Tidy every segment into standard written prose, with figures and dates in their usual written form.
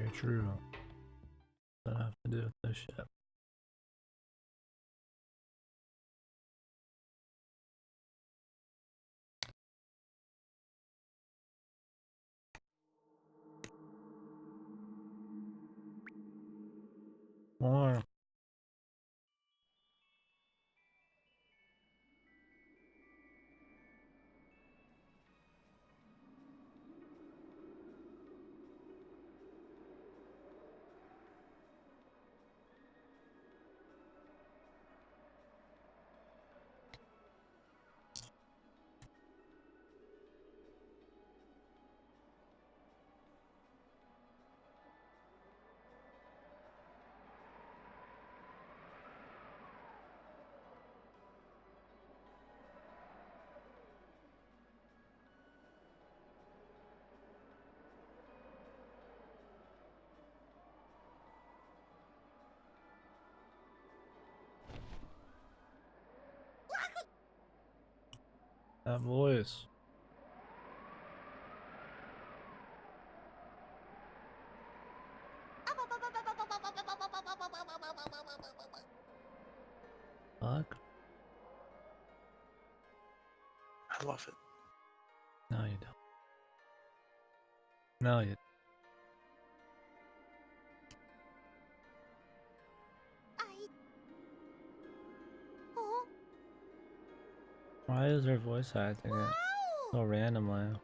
Very true. What I have to do with this shit. More. That voice. Fuck. I love it. No, you don't. No, you. Why is her voice acting it so randomly?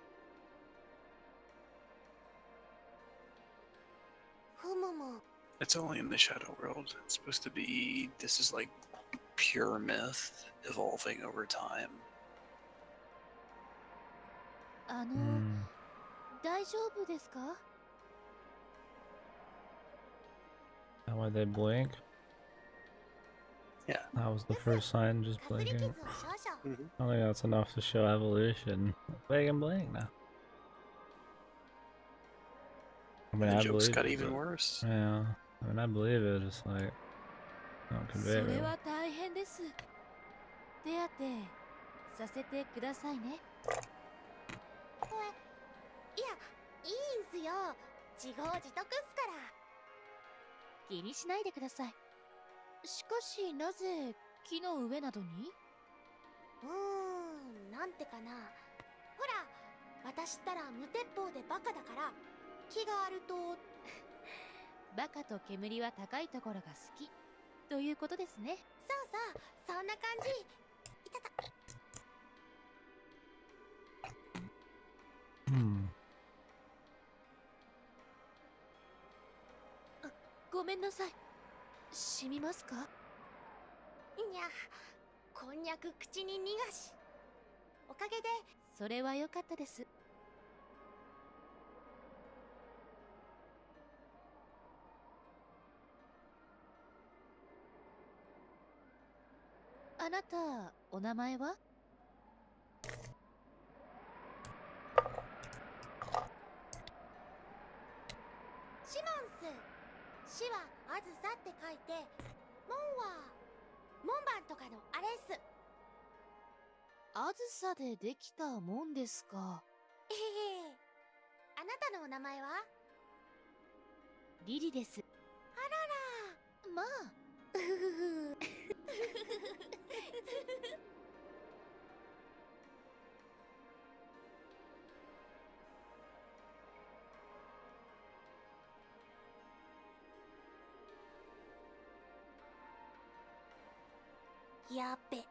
It's only in the Shadow World. It's supposed to be. This is like pure myth evolving over time. Mm. 大丈夫ですか? That why they blink? Yeah. That was the first sign, just blinking. Mm-hmm. I think that's enough to show evolution. They can blink now. I mean, The I jokes believe got it, even but- worse. Yeah, I mean, I believe it. It's like, don't convey it. それは大変です。手当てさせてくださいね。いや、いいんすよ。自業自得っすから。気にしないでください。しかし、なぜ木の上などに？なんてかな。ほら、私ったら無鉄砲でバカだから、木があるとバカと煙は高いところが好きということですね。そうそう、そんな感じ。いたた。ごめんなさい。染みますか？いや、こんにゃく口に逃がし。おかげで。それは良かったです。あなた、お名前は？シモンス。シはあずさって書いて、モンは門番とかのあれっす。あずさでできたもんですか。えへへ。あなたのお名前は？リリです。あらら。まあ。うふふふ。やっべ。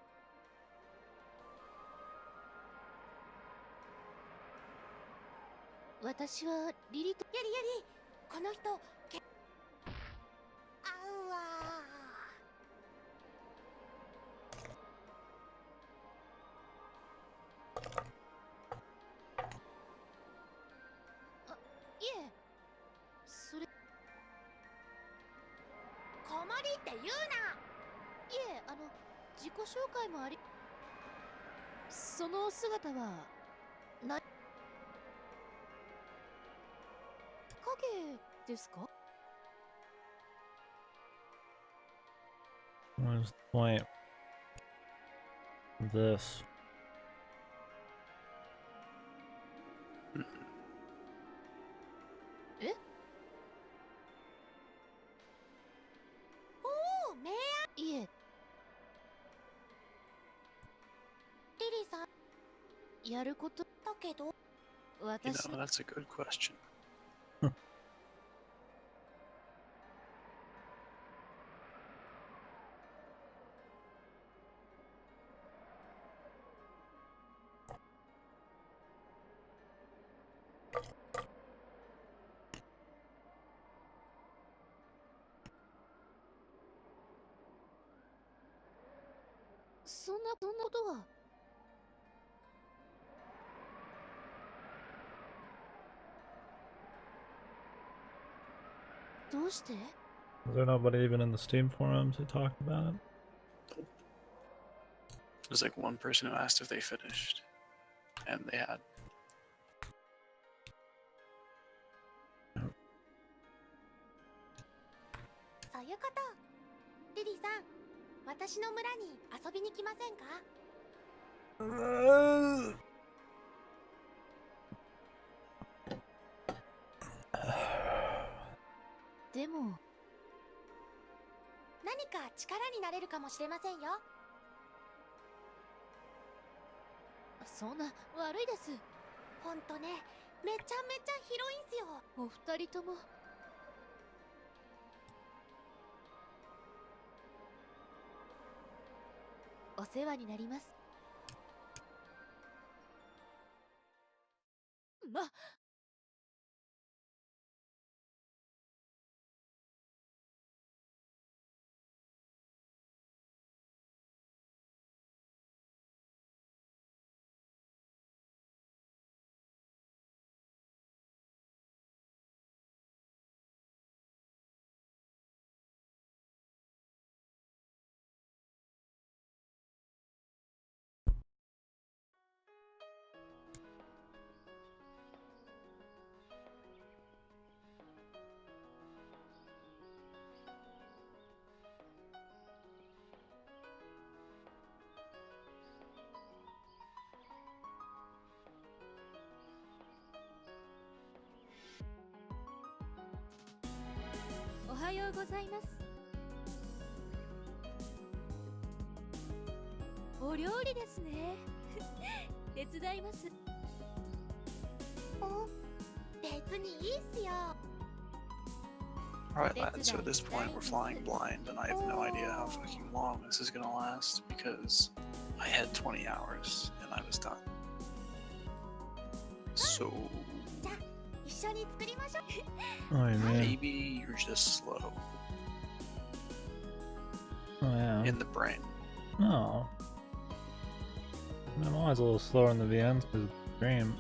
私はリリと。やりやり。この人。あうわあ、いえ。それ。困りって言うな。いえ、自己紹介もあり。その姿は。な。影ですか？ What is the point of this? やることだけど You 私 know, that's a good question.「そんなことはどうして Was there nobody even in the Steam forums who talked about it? There's like one person who asked if they finished, and they had. そういうことリリーさん私の村に遊びに来ませんかでも何か力になれるかもしれませんよそんな悪いですほんとねめちゃめちゃ広いんすよお二人ともお世話になりますまおはようございますお料理ですね手伝いますお別にいいっすよ Alright, lads, so at this point we're flying blind, and I have no idea how fucking long this is gonna last because I had 20 hours and I was done. So じゃあ一緒に作りましょう Oh man. maybe you're just slow Oh yeah. in the brain. No. I'm always a little slower in the VMs because of the stream.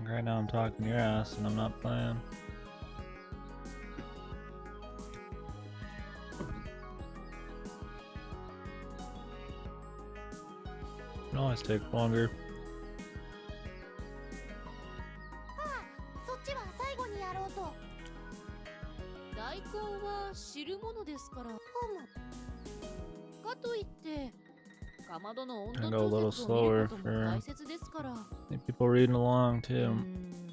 Right now I'm talking your ass and I'm not playing. It always takes longer. そっちは最後にやろうと大根は汁物ですからかといってかまどの温 I 度 go a little 調節を見る slower ことも for 大切ですから I think people reading along too.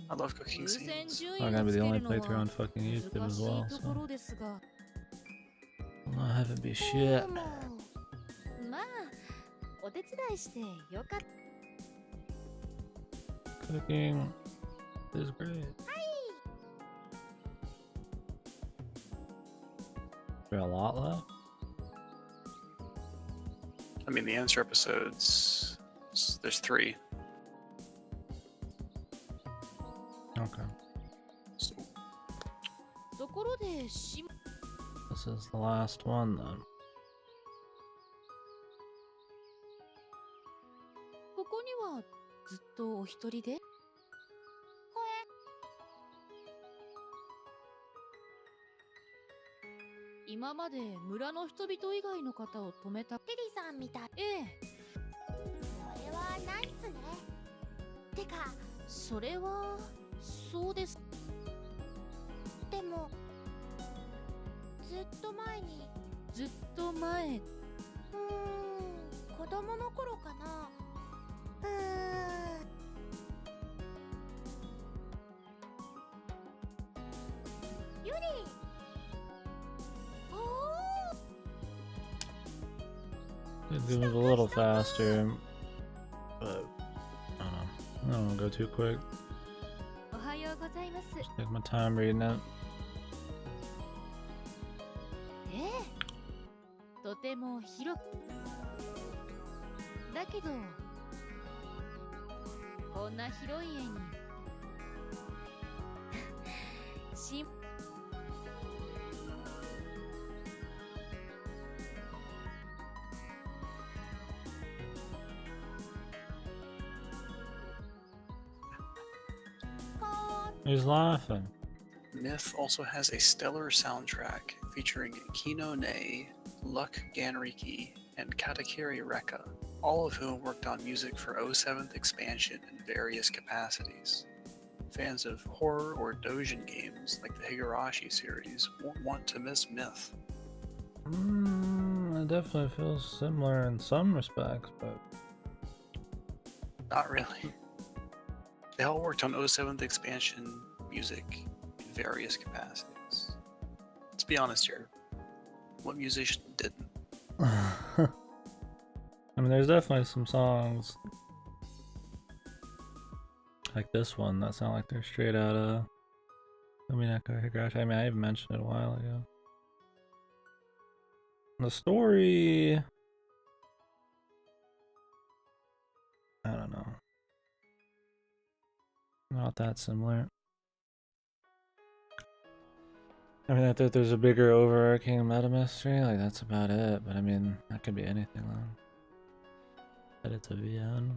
I love cooking 優先 scenes. 順 I'm 位 not を gonna be つ the け only るの playthrough は on fucking YouTube 難 as し well, いとこ so ろですが I'll not have it be shit. まあお手伝いしてよかった Cooking is great. Is there a lot left? I mean, the answer episodes, there's 3. Okay. So ところでし This is the last one then. ここにはずっとお一人で今まで村の人々以外の方を止めたリリーさんみたいええそれはないっすねてかそれはそうですでもずっと前にずっと前子供の頃かなユリ It moves a little faster, but go too quick. おはようございます。 Just take my time reading it. ええ、とても広く。だけど、こんな広い家にし。 He's laughing. Myth also has a stellar soundtrack featuring Kino Ne, Luck Ganriki, and Katakiri Reka, all of whom worked on music for 07th expansion in various capacities. Fans of horror or doujin games like the Higurashi series won't want to miss Myth. It definitely feels similar in some respects, but Not really. They all worked on 07th expansion music in various capacities. Let's be honest here. What musician didn't? I mean, there's definitely some songs like this one that sound like they're straight out of Umineko Higurashi. I mean, I even mentioned it a while ago. The story, I don't know. Not that similar. I mean, I thought there's a bigger overarching meta mystery, like that's about it, but I mean, that could be anything though. But it's a VN.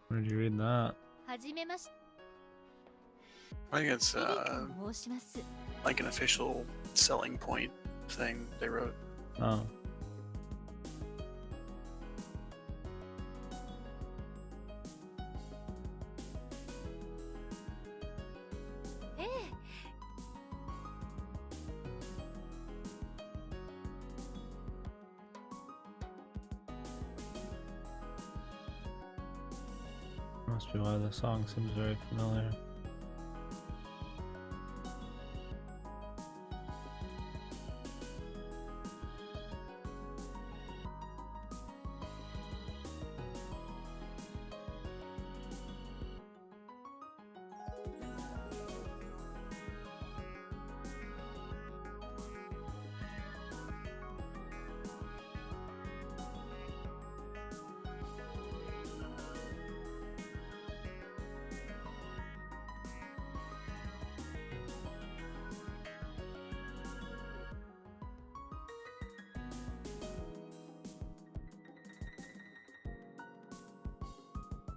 Where did you read that? はじめまして。 I think it's リリと申します。 like an official selling point thing they wrote. Oh. ええ。 Must be why the song seems very familiar.「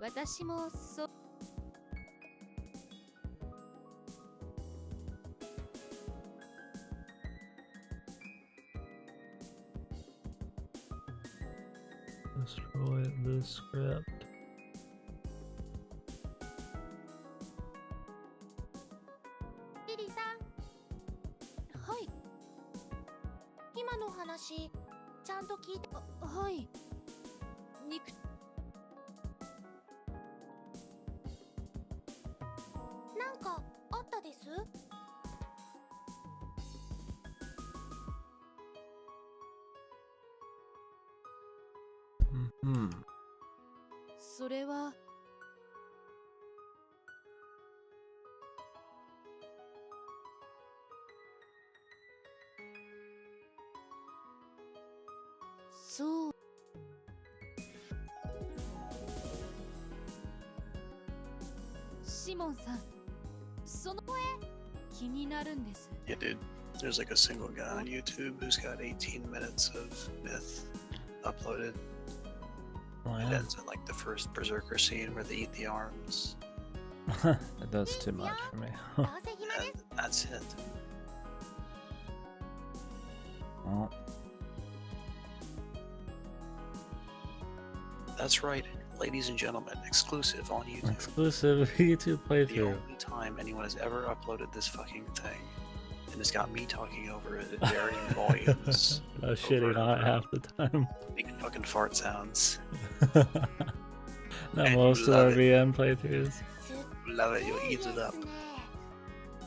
私もそう」 Destroy the script. リリさん。はい。今の話、ちゃんと聞いて。はい。肉。なんかあったです？ Hmm. それは。そう。シモンさん、その声気になるんです。 Yeah, dude. There's like a single guy on YouTube who's got 18 minutes of Myth uploaded. Oh, It yeah. ends at like the first Berserker scene where they eat the arms. That's too much for me. どうせ暇で And that's it. Well, That's right, ladies and gentlemen, exclusive on YouTube. exclusive YouTube The playthrough. only time anyone has ever uploaded this fucking thing. And it's got me talking over it at varying volumes. I was shitting on it half the time. Making fucking fart sounds. Not And most you of our love it. VN playthroughs. すっ Love it, ご you'll い eat で it up. すね。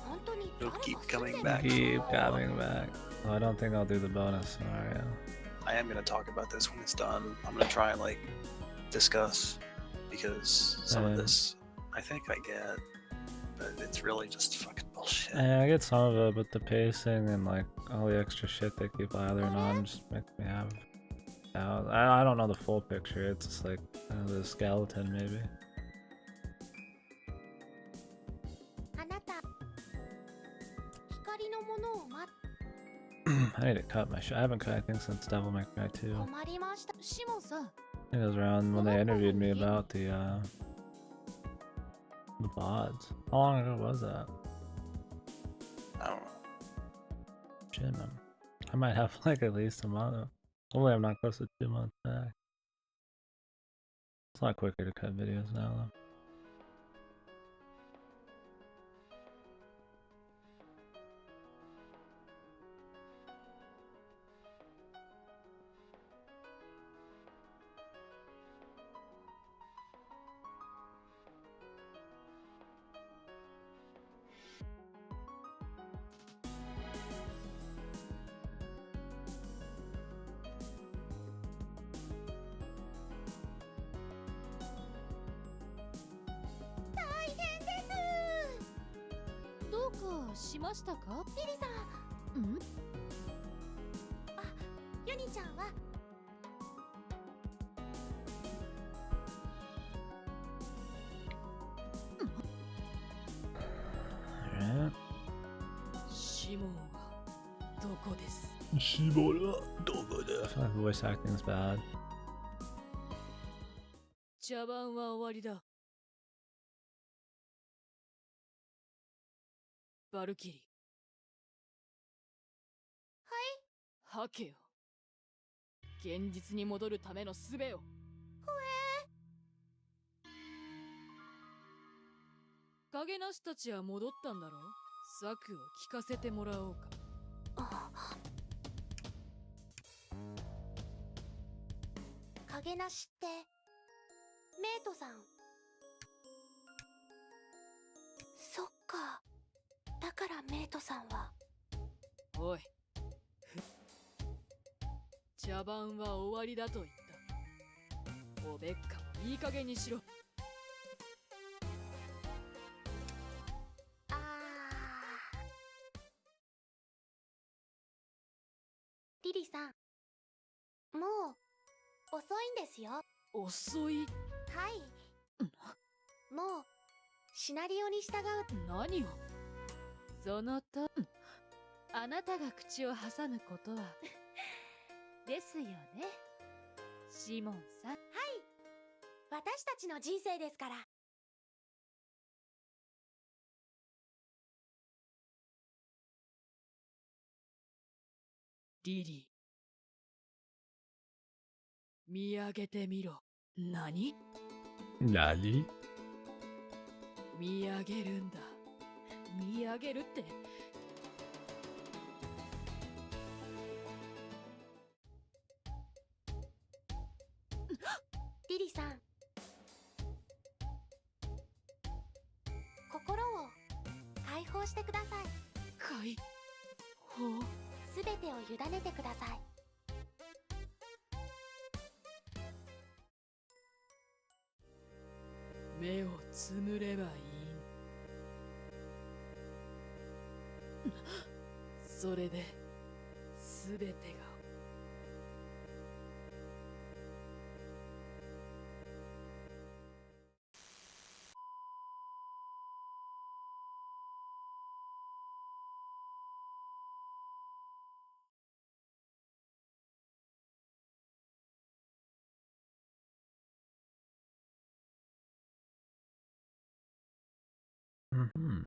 本当に You'll 誰 keep か住んで coming る back. Keep coming back. Oh, I don't think I'll do the bonus scenario. I am gonna talk about this when it's done. I'm gonna try and like discuss because some of this I think I get, but it's really just fucking bullshit. I get some of it, but the pacing and like all the extra shit they keep lathering on just makes me have doubt. I don't know the full picture. It's just like the skeleton maybe. あなた光のものを待っ I need to cut my shit. I haven't cut anything since Devil May Cry 2. 困りましたシモンさん I think it was around when they interviewed me about the VODs. How long ago was that? I don't know. Shit, man. I might have like at least a month. Hopefully I'm not close to 2 months back. It's a lot quicker to cut videos now though.リリさんんあユニちゃんは Alright. シモンはどこです Shibora, I feel like voice acting is bad. 茶番は終わりだバルキリーはい吐けよ現実に戻るための術を影なしたちは戻ったんだろ策を聞かせてもらおうか影なしってメイトさんそっかだからメイトさんはおい茶番は終わりだと言ったおべっかもいい加減にしろリリさんもう遅いんですよ遅いはいもうシナリオに従う何をそのとあなたが口を挟むことはですよねシモンさんはい私たちの人生ですからリリー見上げてみろ何 Nani? 見上げるんだ見上げるってリリさん心を解放してください解放すべてを委ねてください目をつむればいいそれで全てがMm-hmm.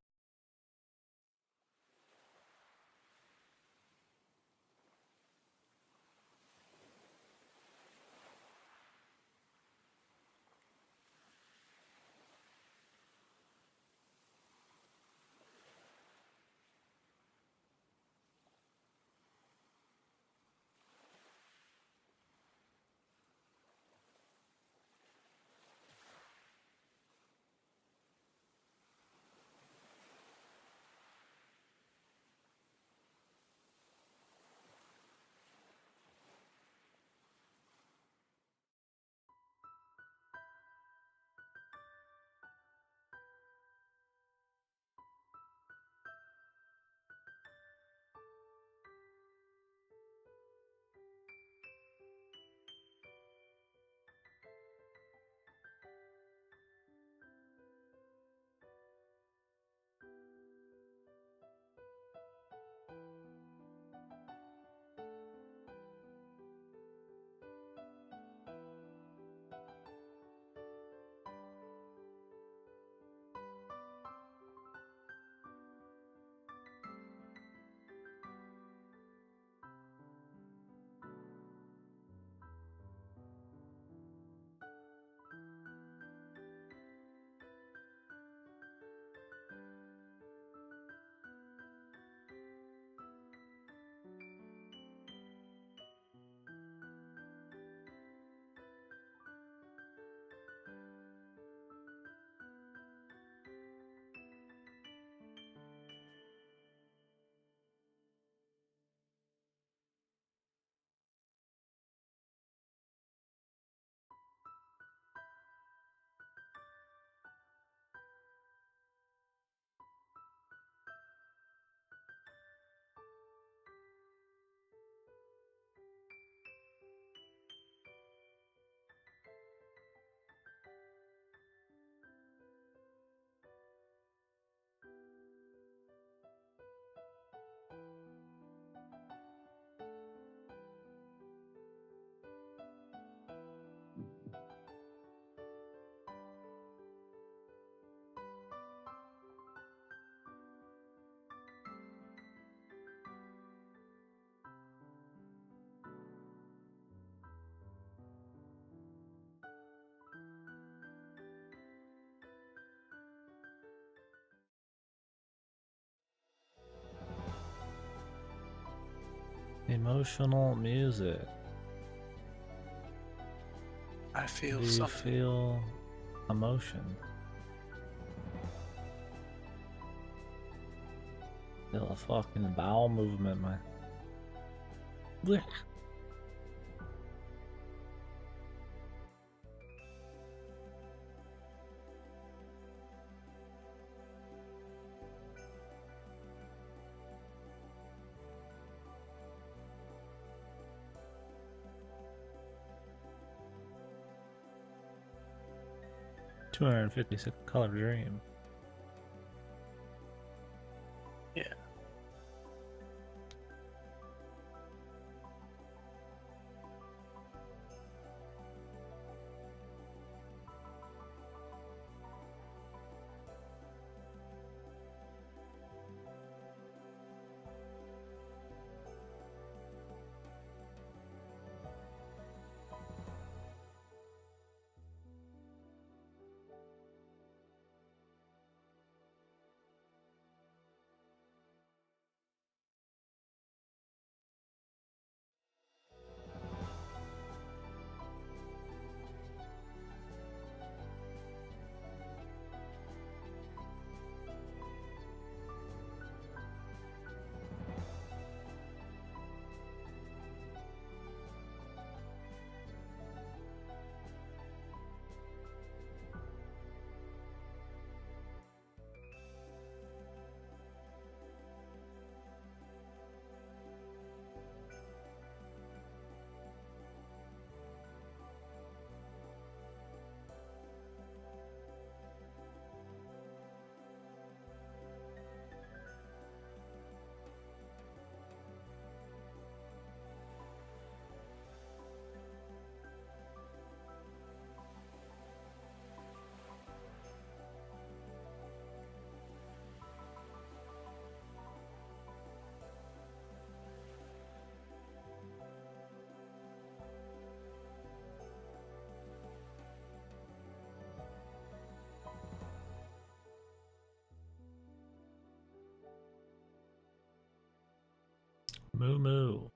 Emotional music. I feel Do you something. feel emotion? Feel a fucking bowel movement, man. Blech. $256 color dream. Yeah. Moo moo.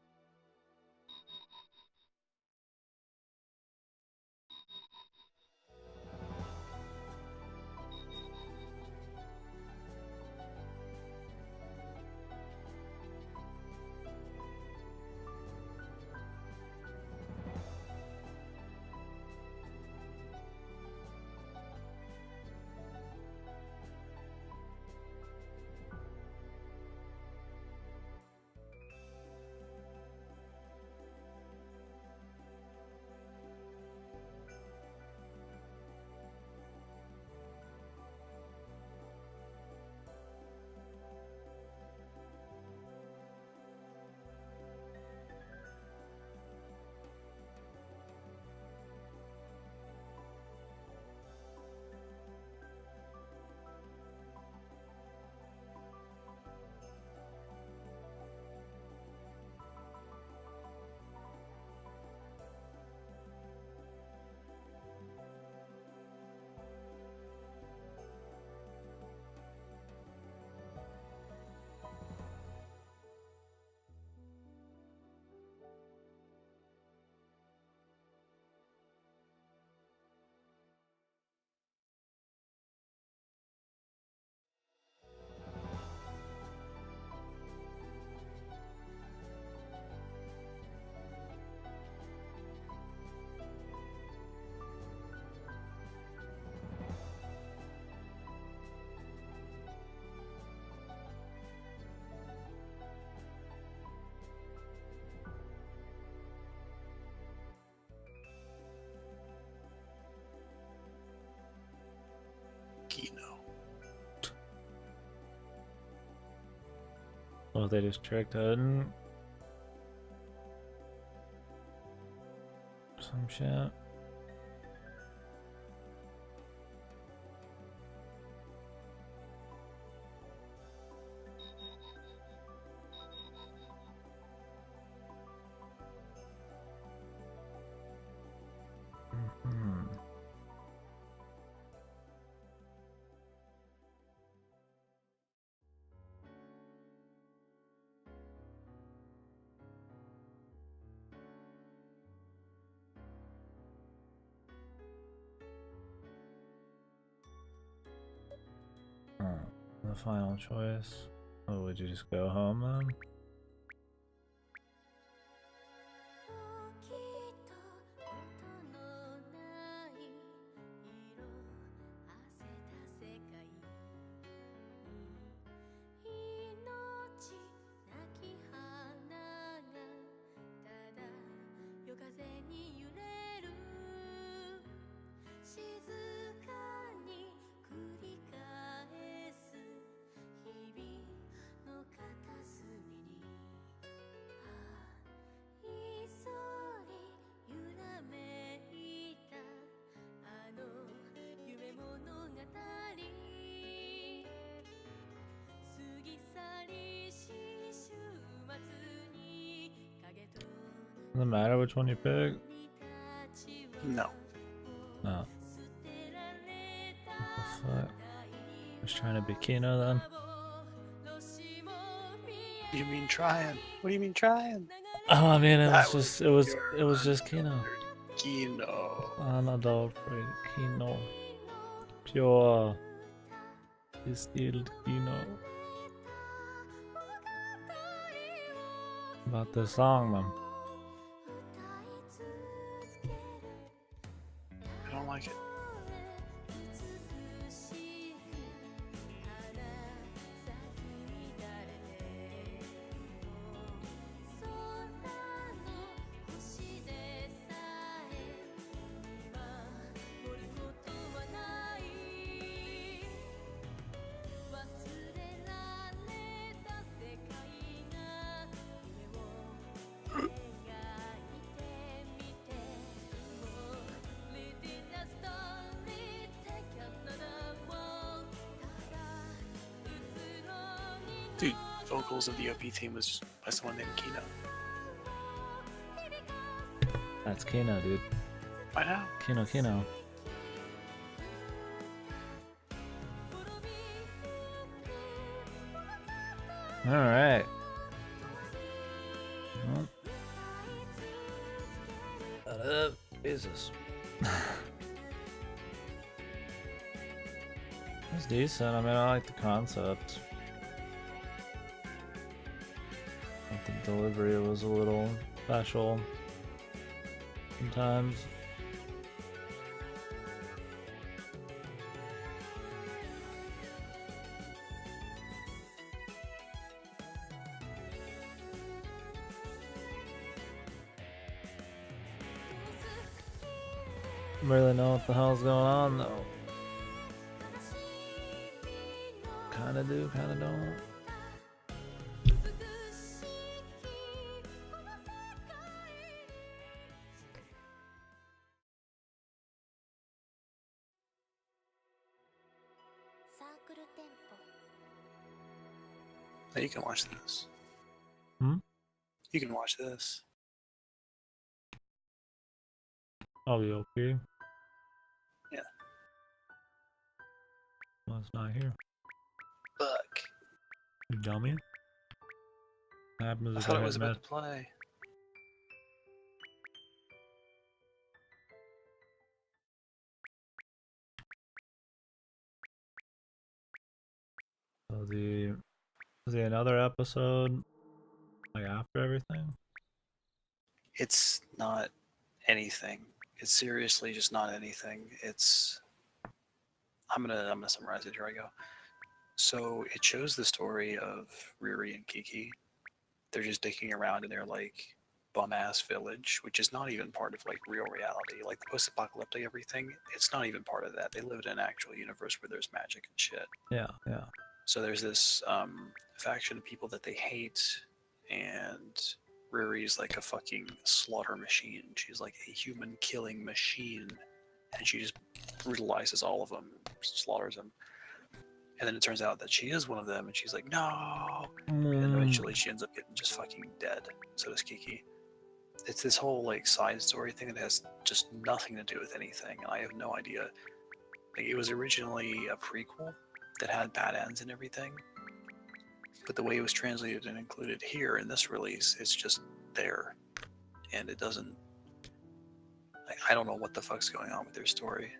Kino. Oh, they just tricked Odin. Some shit. Mhm. final choice. Oh, would you just go home then? Doesn't matter which one you pick. No. No. What the fuck? Just trying to be Kino then. You mean trying? What do you mean trying? Oh, I mean, it That was just your it was just Kino. Kino. Another Kino. Pure distilled Kino. About this song, man. I don't like it. Dude, vocals of the OP theme was by someone named Kino. That's Kino, dude. I know. Kino. Alright. Jesus. It's decent. I mean, I like the concept. But the delivery was a little special sometimes. Really know what the hell's going on though. Kinda do, kinda don't. Now you can watch this. Hmm? You can watch this. I'll be okay. Yeah. Well, it's not here. Fuck. You dummy. What happens I if thought I it hit was about miss? to play. So is the another episode like after everything? It's not anything. It's seriously just not anything. It's I'm gonna summarize it. Here I go. So it shows the story of Riri and Kiki. They're just dicking around in their like bum ass village, which is not even part of like real reality. Like the post apocalyptic everything, it's not even part of that. They live in an actual universe where there's magic and shit. Yeah, yeah. So there's this faction of people that they hate, and Riri's like a fucking slaughter machine. She's like a human killing machine, and she just brutalizes all of them, slaughters them. And then it turns out that she is one of them, and she's like, no. And eventually she ends up getting just fucking dead. So does Kiki. It's this whole like side story thing that has just nothing to do with anything, and I have no idea. Like, it was originally a prequel that had bad ends and everything, but the way it was translated and included here in this release, it's just there, and it doesn't. I don't know what the fuck's going on with their story.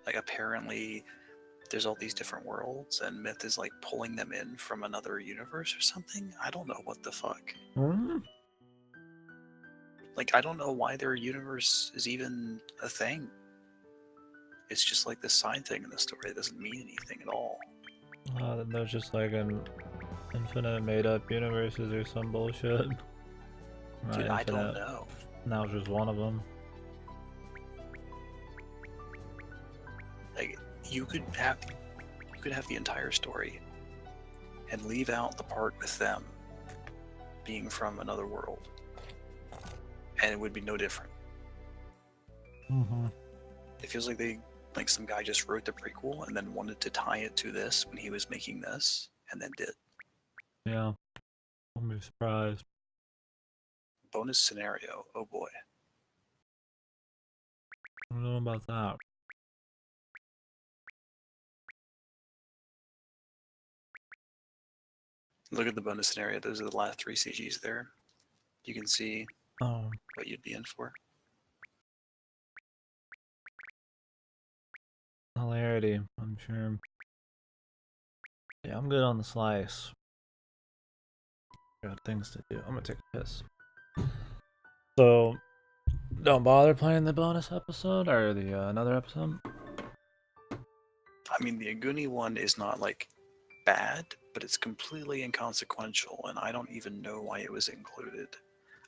Like, apparently there's all these different worlds, and Myth is like pulling them in from another universe or something. I don't know what the fuck. Like, I don't know why their universe is even a thing. It's just like this side thing in the story. It doesn't mean anything at all. Then there's just like an infinite made-up universes or some bullshit. Dude, I don't know. That was just one of them. Like, you could have the entire story and leave out the part with them being from another world, and it would be no different. It feels like some guy just wrote the prequel and then wanted to tie it to this when he was making this, and then did. Yeah, I'll be surprised. Bonus scenario. Oh boy. I don't know about that. Look at the bonus scenario. Those are the last 3 CGs there. You can see what you'd be in for. Hilarity, I'm sure. Yeah, I'm good on the slice. Got things to do. I'm gonna take a piss. So, don't bother playing the bonus episode or the another episode. I mean, the Aguni one is not like bad, but it's completely inconsequential, and I don't even know why it was included.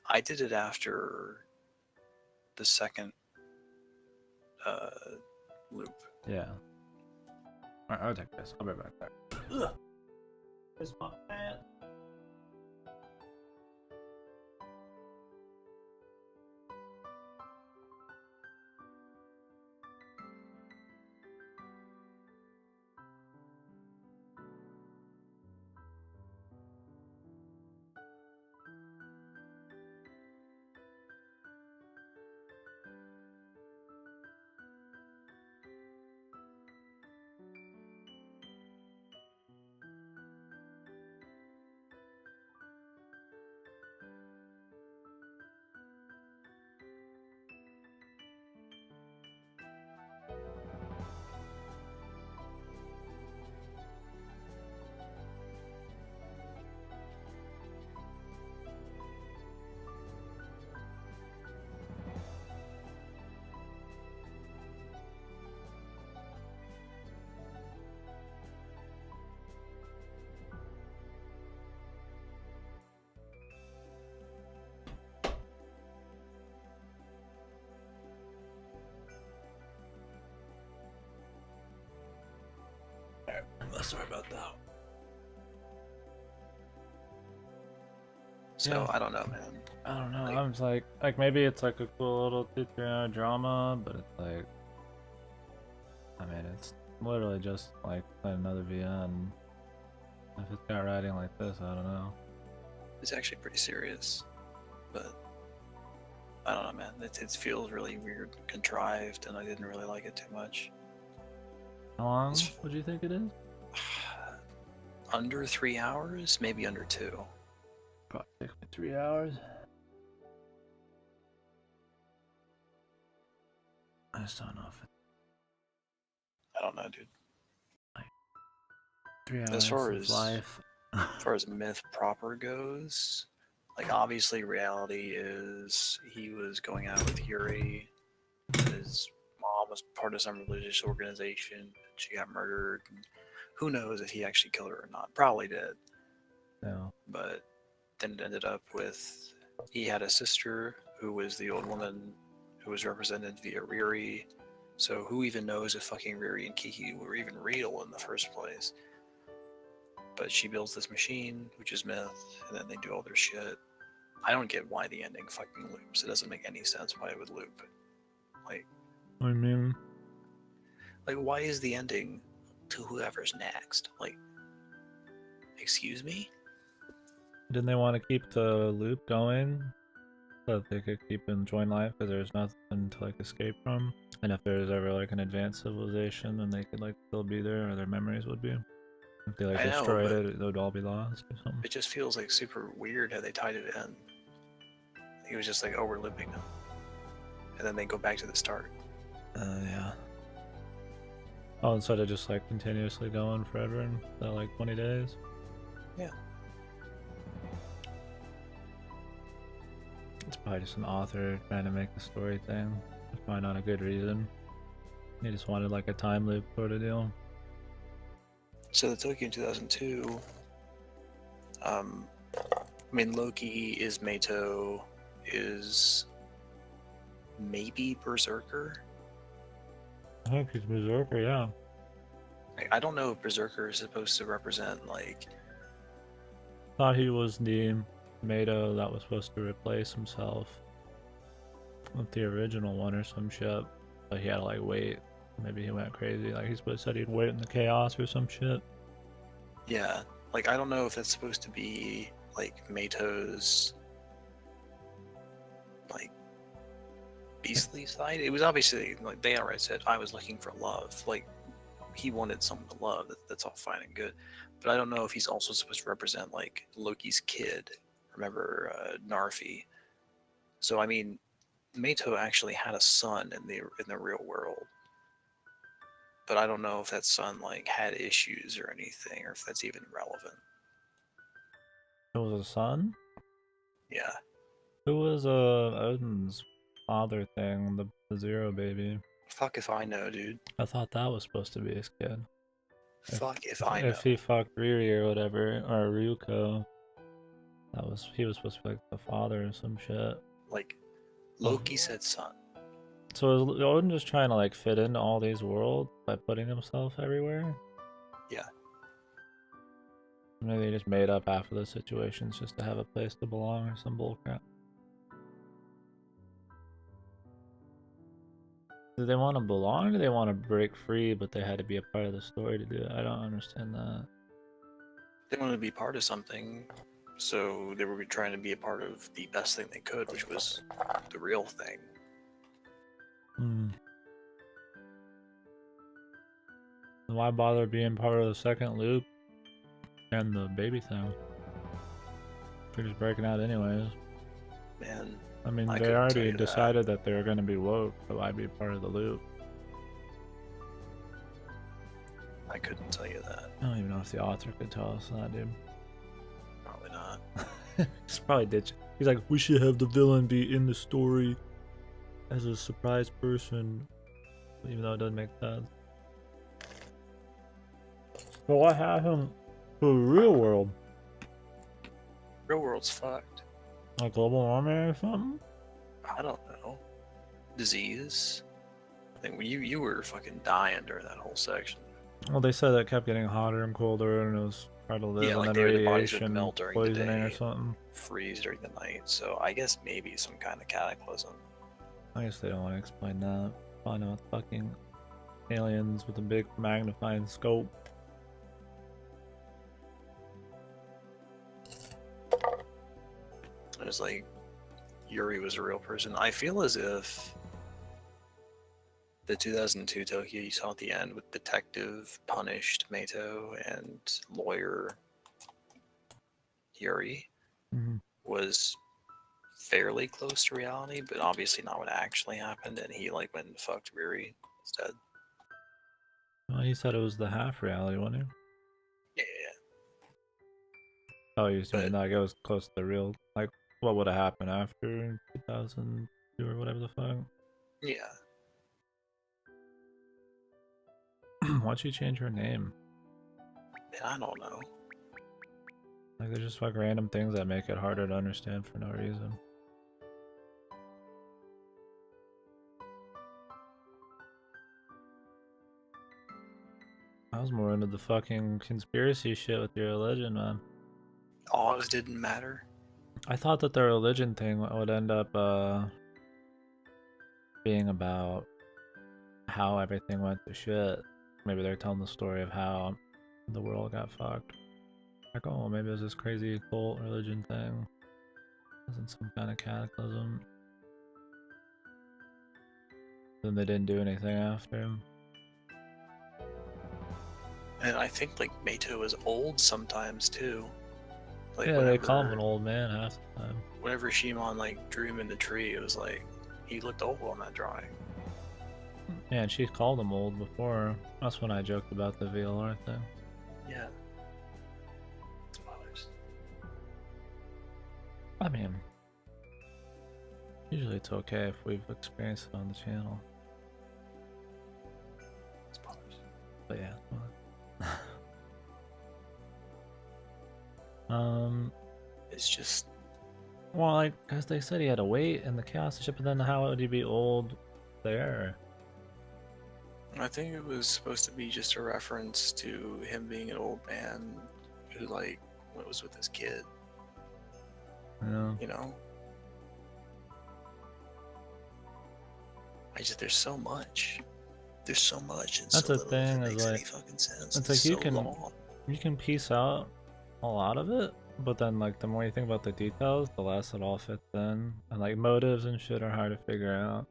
I did it after the second loop. Yeah. Alright, I'll take this. I'll be back there. Ugh. It's my man. Sorry about that. So, Yeah. I don't know, man. I don't know. Like, I'm just like maybe it's like a cool little 2-3 hour drama, but it's like, I mean, it's literally just like another VN. If it's got writing like this, I don't know. it's actually pretty serious, but I don't know, man. It feels really weird, and contrived, and I didn't really like it too much. How long would you think it is? Under 3 hours, maybe under 2. Probably take me 3 hours. I just don't know if it. I don't know, dude. 3 hours As far of as life. as far as myth proper goes, like obviously reality is he was going out with Yuri. His mom was part of some religious organization. She got murdered. And who knows if he actually killed her or not? Probably did. No. But then it ended up with he had a sister who was the old woman who was represented via Riri. So who even knows if fucking Riri and Kiki were even real in the first place? But she builds this machine, which is myth, and then they do all their shit. I don't get why the ending fucking loops. It doesn't make any sense why it would loop. Like, I mean, why is the ending to whoever's next? Like, excuse me? didn't they want to keep the loop going so that they could keep enjoying life because there's nothing to like escape from? And if there's ever like an advanced civilization, then they could like still be there, or their memories would be. If they like I know, destroyed but it, it would all be lost or something. it just feels like super weird how they tied it in. It was just like, oh, we're looping them. And then they go back to the start. Yeah. Oh, instead of just like continuously going forever and like 20 days. Yeah. It's probably just an author trying to make a story thing. It's probably not a good reason. He just wanted like a time loop sort of deal. So the Tokyo in 2002, I mean, Loki is Meito, is maybe Berserker. I think he's Berserker, yeah. I don't know if Berserker is supposed to represent, like... Thought he was the Mato that was supposed to replace himself with the original one or some shit. But he had to like wait. Maybe he went crazy. Like he said he'd wait in the chaos or some shit. Yeah, like I don't know if that's supposed to be like Meito's like beastly side. It was obviously like they already said I was looking for love. Like he wanted someone to love. That's all fine and good. But I don't know if he's also supposed to represent like Loki's kid. Remember Narfi? So I mean, Meito actually had a son in the real world. But I don't know if that son like had issues or anything, or if that's even relevant. It was a son? Yeah. Who was Odin's father thing, the Zero baby? Fuck if I know, dude. I thought that was supposed to be his kid. Fuck if I know. If he fucked Riri or whatever, or Ryuko, he was supposed to be like the father or some shit. Like, Loki said son. So is Odin just trying to like fit into all these worlds by putting himself everywhere? Yeah. Maybe they just made up half of the situations just to have a place to belong or some bullcrap. Do they want to belong or do they want to break free but they had to be a part of the story to do it? I don't understand that. They wanted to be part of something, so they were trying to be a part of the best thing they could, which was the real thing. Why bother being part of the second loop and the baby thing? They're just breaking out anyways. Man, I mean, I they couldn't already tell you decided that they were going to be woke, so why be part of the loop? I couldn't tell you that. I don't even know if the author could tell us that, dude. Probably not. He's probably ditching. He's like, we should have the villain be in the story as a surprise person, even though it doesn't make sense. Well, what happened to the real world? Real world's fucked. Like global warming or something? I don't know. Disease. I think you were fucking dying during that whole section. Well, they said it kept getting hotter and colder, and it was hard to live, Yeah, and like then the bodies would radiation, melt during the poisoning or day. something. Freeze during the night. So I guess maybe some kind of cataclysm. I guess they don't want to explain that. Probably not fucking aliens with a big magnifying scope. It was like Yuri was a real person. I feel as if the 2002 Tokyo you saw at the end with detective punished Meito and lawyer Yuri was fairly close to reality, but obviously not what actually happened. And he like went and fucked Yuri instead. Well, he said it was the half reality, wasn't he? Yeah. Oh, you saying But- like it was close to the real, like what would have happened after 2002 or whatever the fuck? Yeah. Why'd she change her name? And I don't know. Like they're just like random things that make it harder to understand for no reason. I was more into the fucking conspiracy shit with your religion, man. Oz didn't matter. I thought that the religion thing would end up being about how everything went to shit. Maybe they're telling the story of how the world got fucked. Like, oh, maybe it was this crazy cult religion thing. It wasn't some kind of cataclysm. Then they didn't do anything after. And I think like Meito was old sometimes too. Like Yeah, they call him an old man half the time. Whenever Shimon like drew him in the tree, it was like he looked old on that drawing. Yeah, and she called him old before. That's when I joked about the VLR thing. Yeah. Spoilers. I mean, usually it's okay if we've experienced it on the channel. Spoilers. But yeah. It's just Well, like, because they said he had to wait in the chaos ship, and then how would he be old there? I think it was supposed to be just a reference to him being an old man who like was with his kid, Yeah. you know? there's so much. There's so much and That's so the little thing, that is makes any like, fucking sense. it's like you so can long. you can piece out a lot of it, but then like the more you think about the details, the less it all fits in, and like motives and shit are hard to figure out.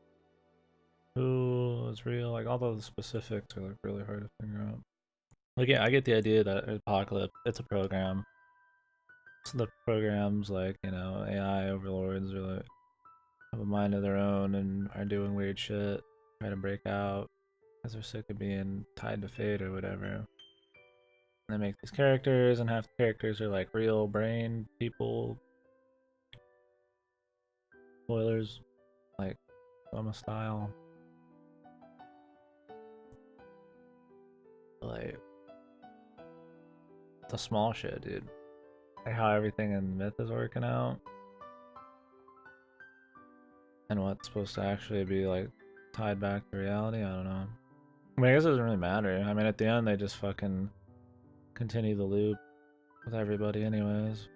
Who is real? Like all those specifics are like really hard to figure out. Like yeah, I get the idea that Apocalypse, it's a program. So the programs, like, you know, AI overlords are like have a mind of their own and are doing weird shit, trying to break out because they're sick of being tied to fate or whatever. And they make these characters, and half the characters are like real brain people. Spoilers, like Soma style. Like the small shit, dude. Like how everything in Myth is working out. And what's supposed to actually be like tied back to reality, I don't know. I mean, I guess it doesn't really matter. I mean, at the end, they just fucking continue the loop with everybody, anyways.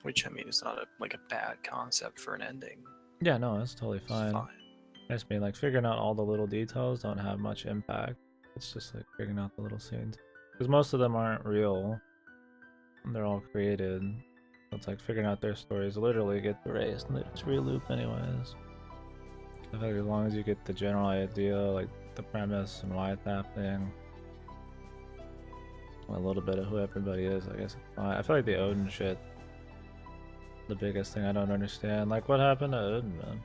Which I mean is not like a bad concept for an ending. Yeah, no, that's totally It's fine. fine. I just mean, like, figuring out all the little details don't have much impact. It's just like figuring out the little scenes. Because most of them aren't real, they're all created. So it's like figuring out their stories literally get erased and they just re-loop, anyways. I feel like as long as you get the general idea, like the premise and why it's happening, a little bit of who everybody is, I guess it's fine. I feel like the Odin shit, the biggest thing I don't understand. Like, what happened to Odin, man?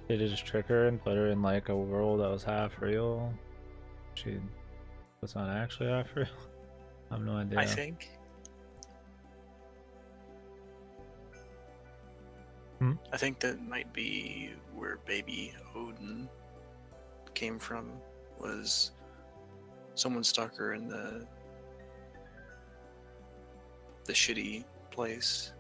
Did they just trick her and put her in like a world that was half real? She was not actually half real? I have no idea. I think. I think that might be where baby Odin came from. Was someone stuck her in the shitty place.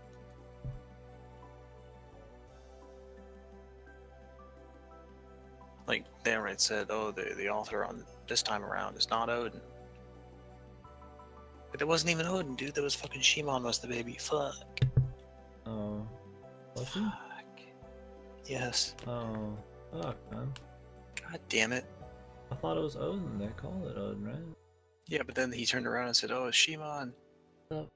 Like they said, oh, the author on this time around is not Odin. But it wasn't even Odin, dude. That was fucking Shimon was the baby. Fuck. Oh. Was she? Fuck. Yes. Oh. Fuck, man. God damn it. I thought it was Odin. They called it Odin, right? Yeah, but then he turned around and said, oh, it's Shimon. Fuck,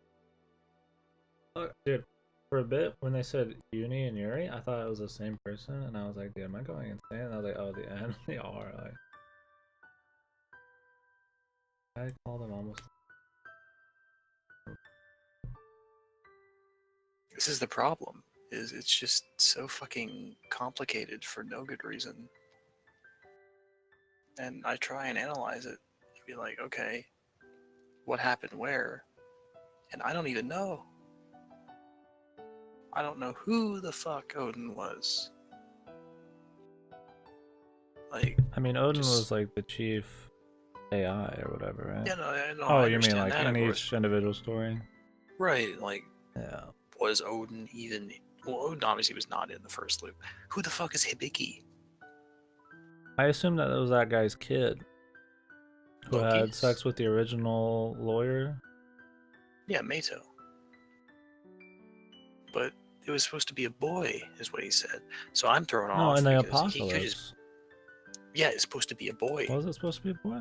dude. For a bit, when they said Uni and Yuri, I thought it was the same person, and I was like, dude, am I going insane? And I was like, oh, the end, they are. Like, I called them almost. This is the problem. Is it's just so fucking complicated for no good reason. And I try and analyze it. Be like, okay, what happened where? And I don't even know. I don't know who the fuck Odin was. Like, I mean, Odin just- was like the chief AI or whatever, right? yeah, no, I Oh, I you mean understand like that, in of course. each individual story? Right, like, Yeah. was Odin even... Well, Odin obviously was not in the first loop. Who the fuck is Hibiki? I assume that was that guy's kid who had Loki's? sex with the original lawyer. Yeah, Mato. But it was supposed to be a boy, is what he said. So I'm thrown No, off in the because he could apocalypse. just... Yeah, it's supposed to be a boy. Was it supposed to be a boy?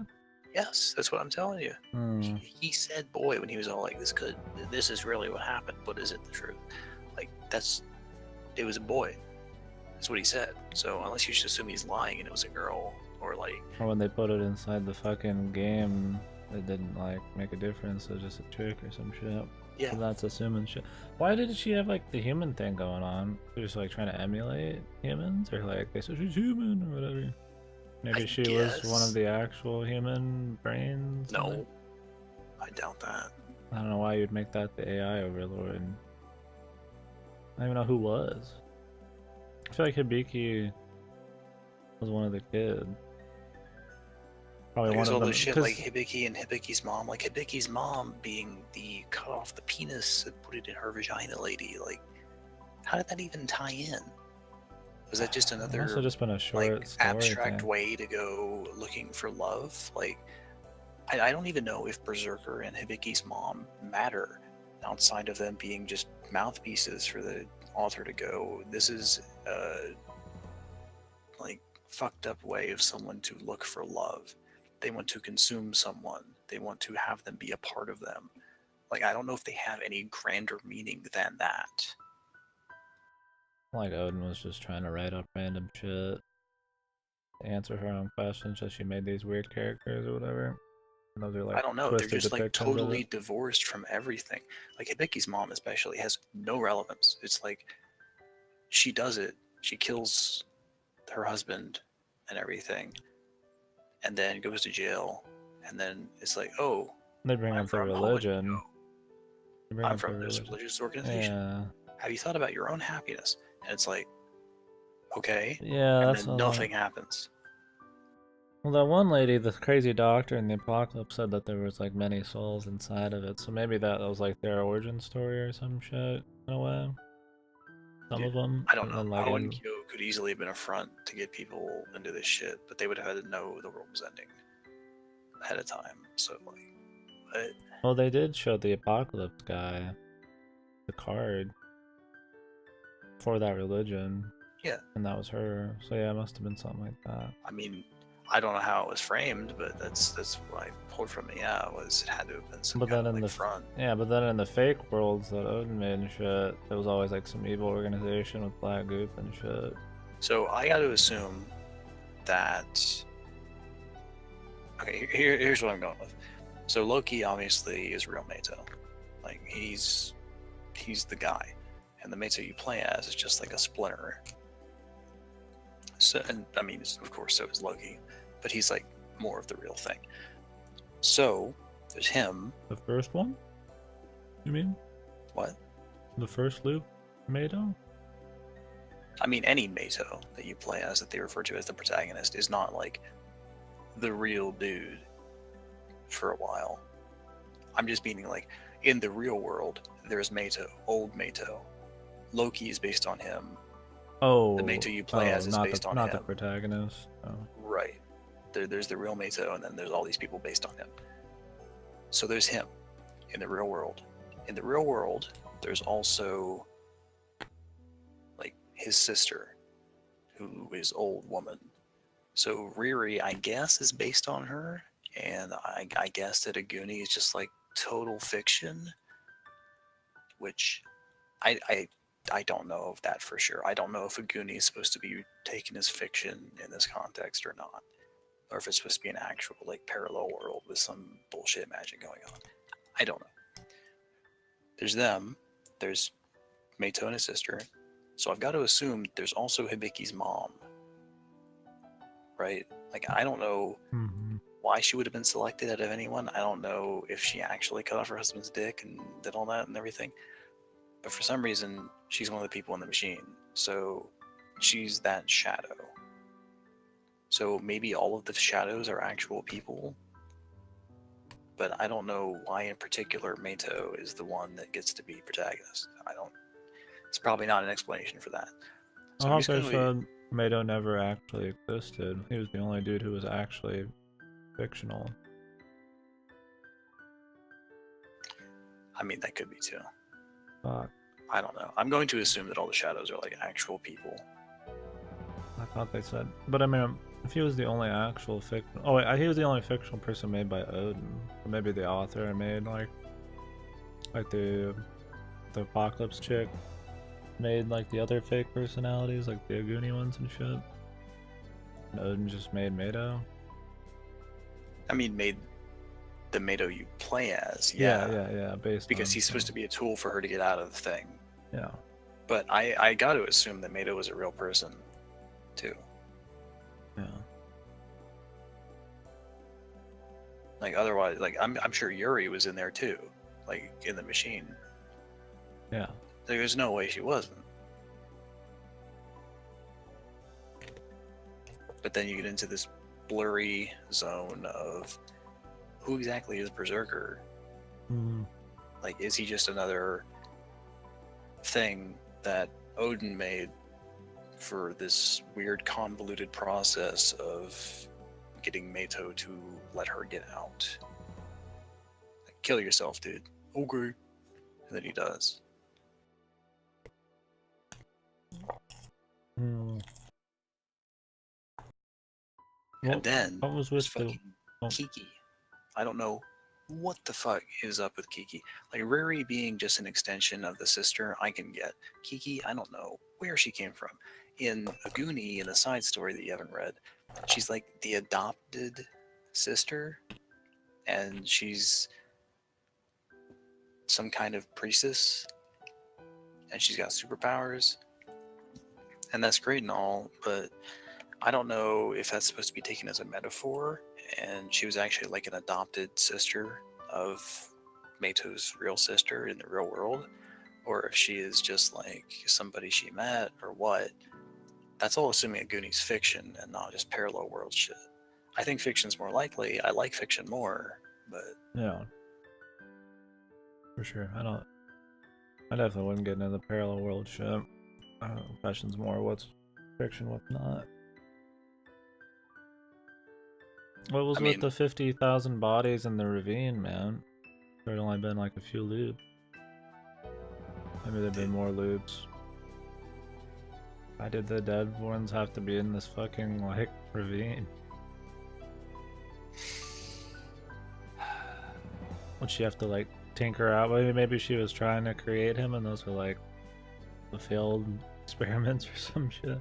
Yes, that's what I'm telling you. Hmm. He said boy when he was all like, this is really what happened, but is it the truth? Like, it was a boy. That's what he said. So unless you just assume he's lying and it was a girl, or like, Or when they put it inside the fucking game, it didn't like make a difference. It was just a trick or some shit. Yeah. So that's assuming shit. Why did she have like the human thing going on? They're just like trying to emulate humans, or like they said she's human or whatever. Maybe I she was one guess. of the actual human brains. No, I doubt that. I don't know why you'd make that the AI overlord. I don't even know who was. I feel like Hibiki was one of the kids. Probably There's one all of them. this shit like Hibiki and Hibiki's mom. Like Hibiki's mom being the cut off the penis and put it in her vagina lady. Like, how did that even tie in? Was that just It must another have just been a short like story abstract thing. way to go looking for love? Like, I don't even know if Berserker and Hibiki's mom matter outside of them being just mouthpieces for the author to go, this is like fucked up way of someone to look for love. They want to consume someone. They want to have them be a part of them. Like, I don't know if they have any grander meaning than that. Like Odin was just trying to write up random shit, answer her own questions, so she made these weird characters or whatever. And those are like I don't know. They're twisted just like depictions of totally it. divorced from everything. Like Hibiki's mom, especially, has no relevance. It's like she does it. She kills her husband and everything, and then goes to jail. And then it's like, oh, They bring I'm up the from Hoenn. religion. They bring I'm up the from this religion. religious organization. Yeah. Have you thought about your own happiness? And it's like, okay. Yeah, And that's then nothing happens. Well, that one lady, the crazy doctor in the apocalypse, said that there was like many souls inside of it. So maybe that was like their origin story or some shit in a way. Some Dude, of them. I don't And know. then, like, Hoenn could easily have been a front to get people into this shit, but they would have had to know the world was ending ahead of time. So, like, what? well, they did show the apocalypse guy the card for that religion. Yeah. And that was her. So yeah, it must have been something like that. I mean, I don't know how it was framed, but that's what I pulled from it. Yeah, it had to have been some But kind then of in like the front. Yeah, but then in the fake worlds that Odin made and shit, there was always like some evil organization with black goop and shit. So I got to assume that. Okay, here's what I'm going with. So Loki obviously is real Mato. Like he's the guy, and the Mato you play as is just like a splinter. So, and I mean, of course, so is Loki, but he's like more of the real thing. So there's him. The first one? You mean? What? The first loop? Mato? I mean, any Mato that you play as that they refer to as the protagonist is not like the real dude for a while. I'm just meaning like in the real world, there's Mato, old Mato. Loki is based on him. Oh, The Mato you play as is based on not him. the protagonist. Oh. Right. There's the real Mato, and then there's all these people based on him. So there's him in the real world. In the real world, there's also like his sister, who is old woman. So Riri, I guess, is based on her, and I guess that Aguni is just like total fiction, which I don't know of that for sure. I don't know if Aguni is supposed to be taken as fiction in this context or not, or if it's supposed to be an actual like parallel world with some bullshit magic going on. I don't know. There's them. There's Mato and his sister. So I've got to assume there's also Hibiki's mom, right? Like I don't know why she would have been selected out of anyone. I don't know if she actually cut off her husband's dick and did all that and everything. But for some reason, she's one of the people in the machine. So she's that shadow. So maybe all of the shadows are actual people. But I don't know why in particular Mato is the one that gets to be protagonist. It's probably not an explanation for that. So I also said Mato never actually existed. He was the only dude who was actually fictional. I mean, that could be too. Fuck. I don't know. I'm going to assume that all the shadows are like actual people. I thought they said, but I mean, if he was the only actual fiction, oh wait, he was the only fictional person made by Odin. Or maybe the author made like the Apocalypse chick made like the other fake personalities, like the Aguni ones and shit. And Odin just made Mato. I mean, made the Mato you play as. Yeah. Based Because on he's supposed to be a tool for her to get out of the thing. Yeah. But I got to assume that Mato was a real person, too. Yeah. Like, otherwise, like, I'm sure Yuri was in there, too. Like, in the machine. Yeah. There's no way she wasn't. But then you get into this blurry zone of who exactly is Berserker? Mhm. Like, is he just another thing that Odin made for this weird convoluted process of getting Mato to let her get out? Like, kill yourself, dude. Okay. And then he does. Hmm. And then what was there's with the fucking Kiki. I don't know what the fuck is up with Kiki. Like, Riri being just an extension of the sister, I can get. Kiki, I don't know where she came from. In Aguni, in the side story that you haven't read, she's like the adopted sister, and she's some kind of priestess, and she's got superpowers, and that's great and all, but I don't know if that's supposed to be taken as a metaphor, and she was actually like an adopted sister of Mato's real sister in the real world, or if she is just like somebody she met, or what. That's all assuming Aguni's fiction and not just parallel world shit. I think fiction's more likely. I like fiction more, but Yeah. For sure. I definitely wouldn't get into the parallel world shit. I don't know, questions more what's fiction, what's not. What was with the 50,000 bodies in the ravine, man? There'd only been like a few loops. Maybe there'd been more loops. Why did the dead ones have to be in this fucking, like, ravine? Would she have to, like, tinker out? Maybe she was trying to create him and those were, like, the failed experiments or some shit.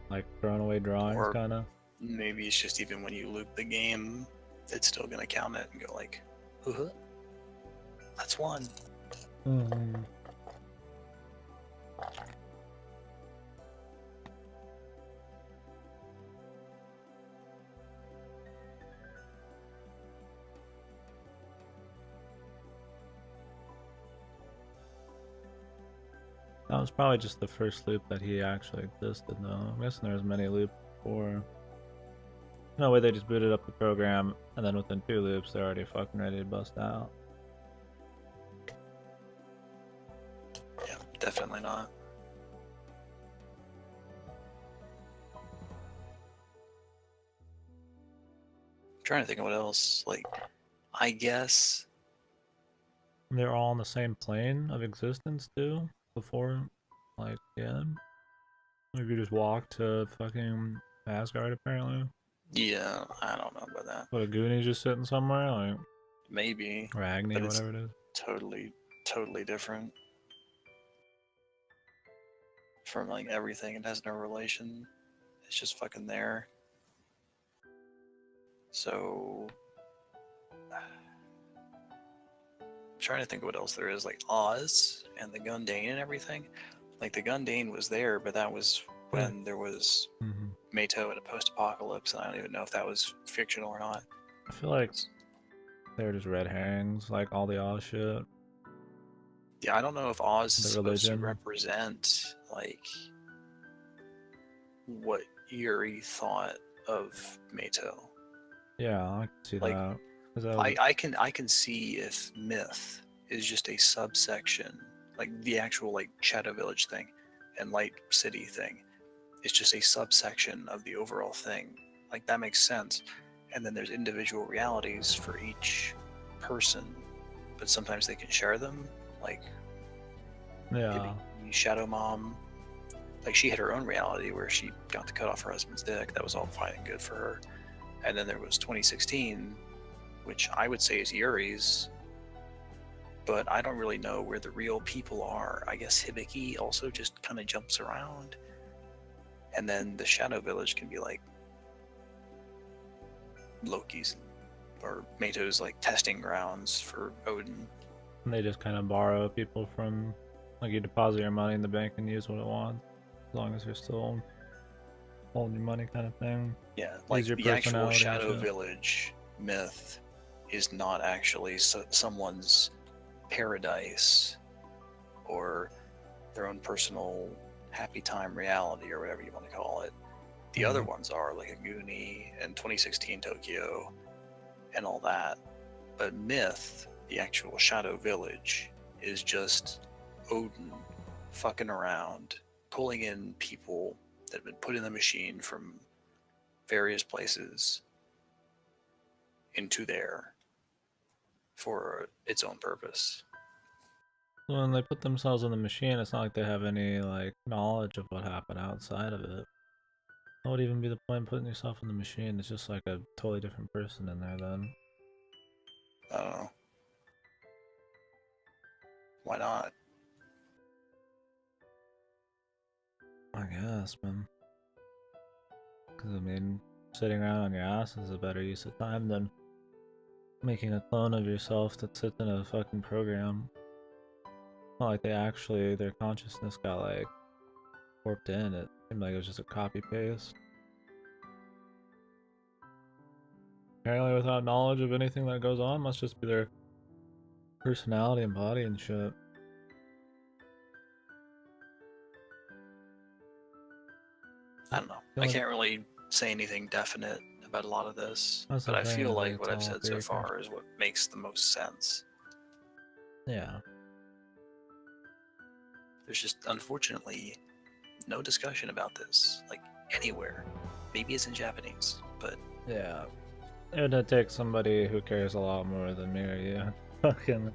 Like, thrown away drawings, kinda. Maybe it's just even when you loop the game, it's still gonna count it and go like, that's one. Mm-hmm. That was probably just the first loop that he actually existed, though. I'm guessing there was many loops before. No way they just booted up the program, and then within 2 loops, they're already fucking ready to bust out. Yeah, definitely not. I'm trying to think of what else. Like, I guess They're all on the same plane of existence, too? Before, like, yeah. If you just walk to fucking Asgard, apparently. Yeah, I don't know about that. What, a Goonie's just sitting somewhere? Like, maybe. or Agni, but whatever it is. Totally different from like everything. It has no relation. It's just fucking there. So I'm trying to think of what else there is, like Oz and the Gundane and everything. Like the Gundane was there, but that was when there was Mato in a post-apocalypse, and I don't even know if that was fictional or not. I feel like they're just red herrings, like all the Oz shit. Yeah, I don't know if Oz is supposed to religion. represent like what Yuri thought of Mato. Yeah, I can see Like, that. I can see if myth is just a subsection, like the actual like Shadow Village thing and Light City thing. It's just a subsection of the overall thing. Like, that makes sense. And then there's individual realities for each person, but sometimes they can share them. Like, yeah, Shadow Mom, like she had her own reality where she got to cut off her husband's dick. That was all fine and good for her. And then there was 2016, which I would say is Yuri's, but I don't really know where the real people are. I guess Hibiki also just kind of jumps around. And then the Shadow Village can be like Loki's or Mato's like testing grounds for Odin. And they just kind of borrow people from, like, you deposit your money in the bank and use what it wants, as long as you're still holding your money, kind of thing. Yeah, like your the actual personality and Shadow shit. Village myth is not actually someone's paradise or their own personal happy time reality or whatever you want to call it. The other ones are like a Goonie and 2016 Tokyo and all that. But myth, the actual Shadow Village, is just Odin fucking around, pulling in people that have been put in the machine from various places into there for its own purpose. When they put themselves in the machine, it's not like they have any, like, knowledge of what happened outside of it. What would even be the point in putting yourself in the machine? It's just like a totally different person in there then. I don't know. Why not? I guess, man. Because, I mean, sitting around on your ass is a better use of time than making a clone of yourself that sits in a fucking program. Not like they actually, their consciousness got, like, warped in. It seemed like it was just a copy paste. Apparently without knowledge of anything that goes on, must just be their personality and body and shit. I don't know. I can't really say anything definite about a lot of this, but I feel like what I've said so far is what makes the most sense. Yeah. There's just, unfortunately, no discussion about this, like, anywhere. Maybe it's in Japanese, but... Yeah. It would take somebody who cares a lot more than me or you. Fucking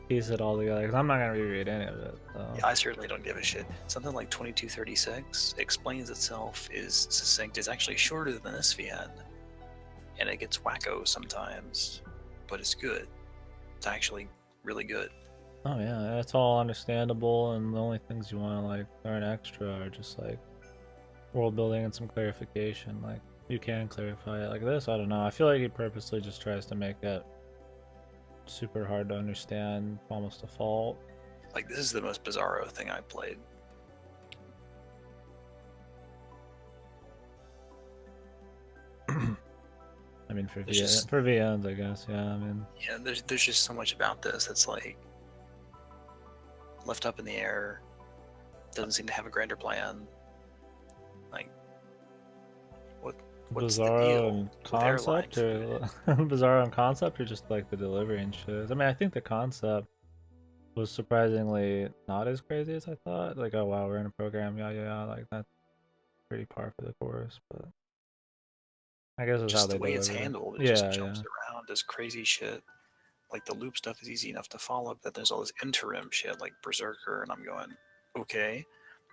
piece it all together, because I'm not going to reread any of it. So. Yeah, I certainly don't give a shit. Something like 2236 explains itself, is succinct, is actually shorter than this VN. And it gets wacko sometimes, but it's good. It's actually really good. Oh yeah, it's all understandable, and the only things you want to, like, learn extra are just, like, world building and some clarification. Like, you can clarify it like this. I don't know. I feel like he purposely just tries to make it super hard to understand, almost default. Like, this is the most bizarro thing I played. I mean, for VNs, I guess. Yeah, I mean. Yeah, there's just so much about this that's like left up in the air. Doesn't seem to have a grander plan. Like, what's Bizarro the deal and with concept, airline or Bizarro and concept, or just like the delivery and shit. I mean, I think the concept was surprisingly not as crazy as I thought. Like, oh wow, we're in a program, yeah, like that's pretty par for the course. But I guess it's just how they the way it's deliver. handled. It just jumps around, does crazy shit. Like, the loop stuff is easy enough to follow, but there's all this interim shit like Berserker, and I'm going, okay.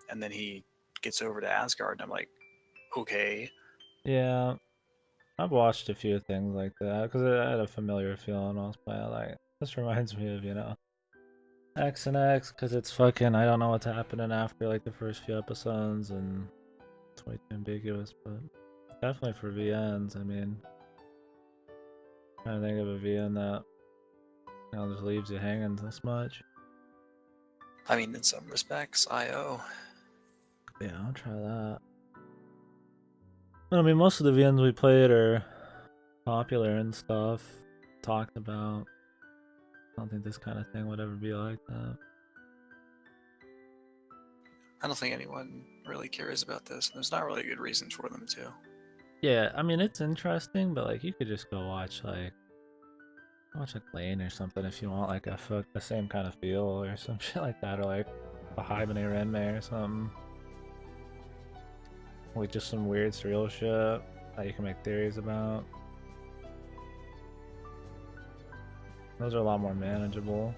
And then he gets over to Asgard, and I'm like, okay. Yeah, I've watched a few things like that because I had a familiar feeling. I was playing, like, this reminds me of, you know, X and X, because it's fucking, I don't know what's happening after, like, the first few episodes, and it's way too ambiguous, but definitely for VNs. I mean, I'm trying to think of a VN that, you know, just leaves you hanging this much. I mean, in some respects, IO. Yeah, I'll try that. I mean, most of the VNs we played are popular and stuff, talked about. I don't think this kind of thing would ever be like that. I don't think anyone really cares about this, and there's not really a good reason for them to. Yeah, I mean, it's interesting, but, like, you could just go watch like Lane or something if you want, like, the same kind of feel or some shit like that, or like a Hibernate Renmei or something. Like, just some weird surreal shit that you can make theories about. Those are a lot more manageable.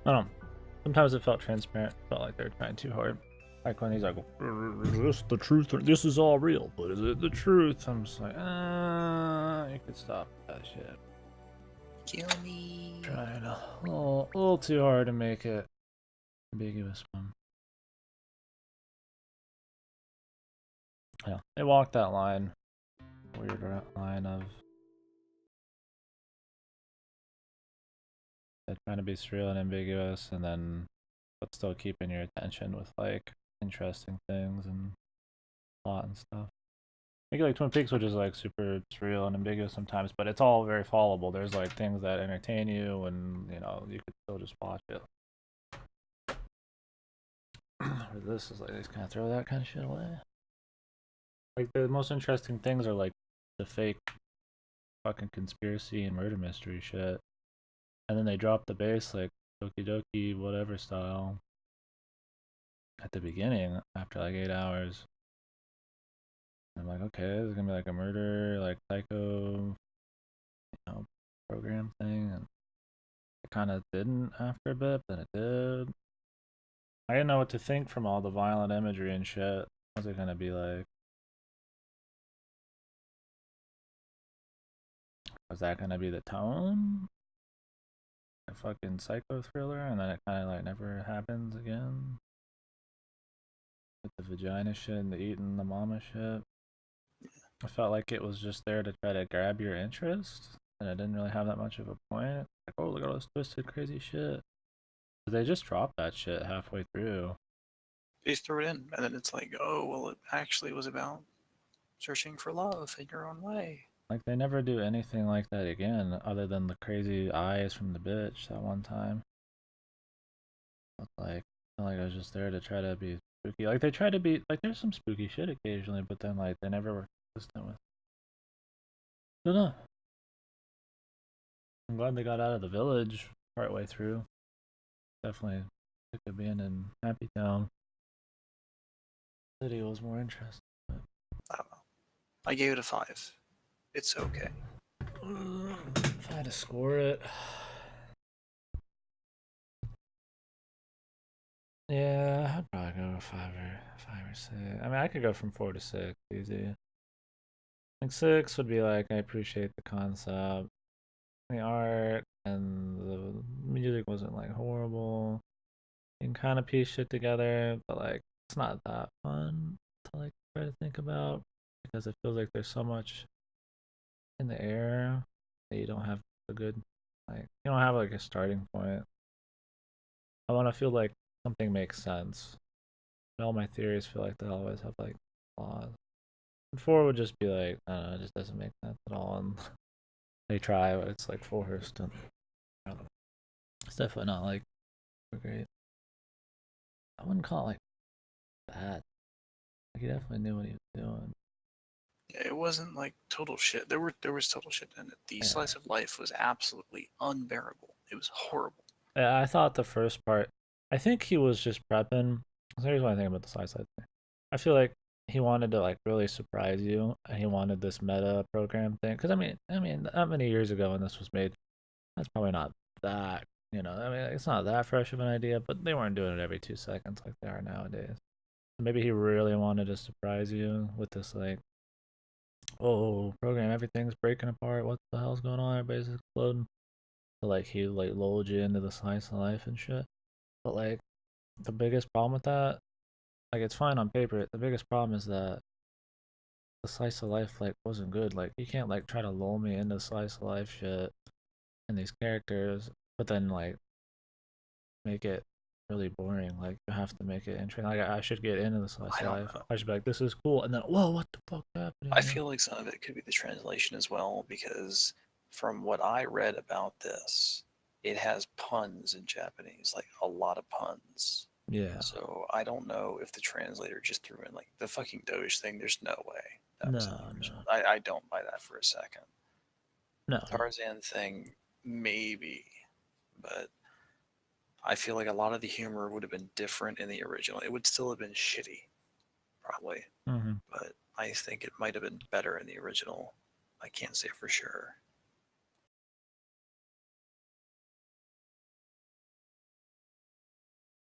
I don't know. Sometimes it felt transparent. It felt like they were trying too hard. Like when he's like, "This is the truth. This is all real, but is it the truth?" I'm just like, you could stop that shit. Kill me. Trying a little too hard to make it ambiguous one. Yeah, they walked that line, weird line of they're trying to be surreal and ambiguous, and then but still keeping your attention with like interesting things and plot and stuff. Maybe like Twin Peaks, which is like super surreal and ambiguous sometimes, but it's all very followable. There's like things that entertain you, and you know you could still just watch it. Or this is like they just kind of throw that kind of shit away. Like the most interesting things are like the fake fucking conspiracy and murder mystery shit, and then they drop the bass like Doki Doki whatever style at the beginning after like 8 hours. I'm like, okay, there's gonna be like a murder, like psycho, program thing, and it kind of didn't after a bit, then it did. I didn't know what to think from all the violent imagery and shit. Was it gonna be like? Was that gonna be the tone? A fucking psycho thriller, and then it kind of like never happens again. With the vagina shit and the eating the mama shit. I felt like it was just there to try to grab your interest, and it didn't really have that much of a point. Like, oh, look at all this twisted, crazy shit. But they just dropped that shit halfway through. They just threw it in, and then it's like, oh, well, it actually was about searching for love in your own way. Like, they never do anything like that again, other than the crazy eyes from the bitch that one time. But, like, I feel like I was just there to try to be spooky. Like, they try to be, like, there's some spooky shit occasionally, but then, like, they never were consistent with. I don't know. I'm glad they got out of the village partway through. Definitely sick of being in Happy Town. City was more interesting. But... I don't know. I gave it a 5. It's okay. If I had to score it, yeah, I'd probably go with 5 or 6. I mean, I could go from 4 to 6 easy. I think 6 would be like I appreciate the concept, the art, and the music wasn't like horrible. You can kind of piece shit together, but like it's not that fun to like try to think about because it feels like there's so much in the air that you don't have a good like you don't have like a starting point. I want to feel like something makes sense. All my theories feel like they always have like flaws. And 4 would just be like I don't know, it just doesn't make sense at all, and they try, but it's like forced, and I don't know. It's definitely not like great. I wouldn't call it like bad. Like he definitely knew what he was doing. Yeah, it wasn't like total shit. There was total shit in it. The Yeah. slice of life was absolutely unbearable. It was horrible. Yeah, I thought the first part. I think he was just prepping. So here's what I think about the side thing. I feel like he wanted to like really surprise you, and he wanted this meta program thing. Because I mean, that many years ago when this was made, that's probably not that. I mean, it's not that fresh of an idea, but they weren't doing it every 2 seconds like they are nowadays. Maybe he really wanted to surprise you with this like, oh, program, everything's breaking apart. What the hell's going on? Everybody's exploding. So like he like lulled you into the slice of life and shit. But like the biggest problem with that, like it's fine on paper. The biggest problem is that the slice of life like wasn't good. Like you can't like try to lull me into slice of life shit and these characters, but then like make it really boring. Like you have to make it interesting. Like I should get into the slice of life. I should be like, this is cool, and then whoa, what the fuck happened? I feel like some of it could be the translation as well, because from what I read about this, it has puns in Japanese, like a lot of puns. Yeah. So I don't know if the translator just threw in like the fucking Doge thing. There's no way. No. I don't buy that for a second. No. Tarzan thing, maybe, but I feel like a lot of the humor would have been different in the original. It would still have been shitty, probably, but I think it might have been better in the original. I can't say for sure.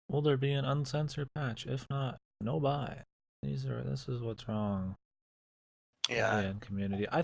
Will there be an uncensored patch? If not, no buy. This is what's wrong. Yeah. In community. I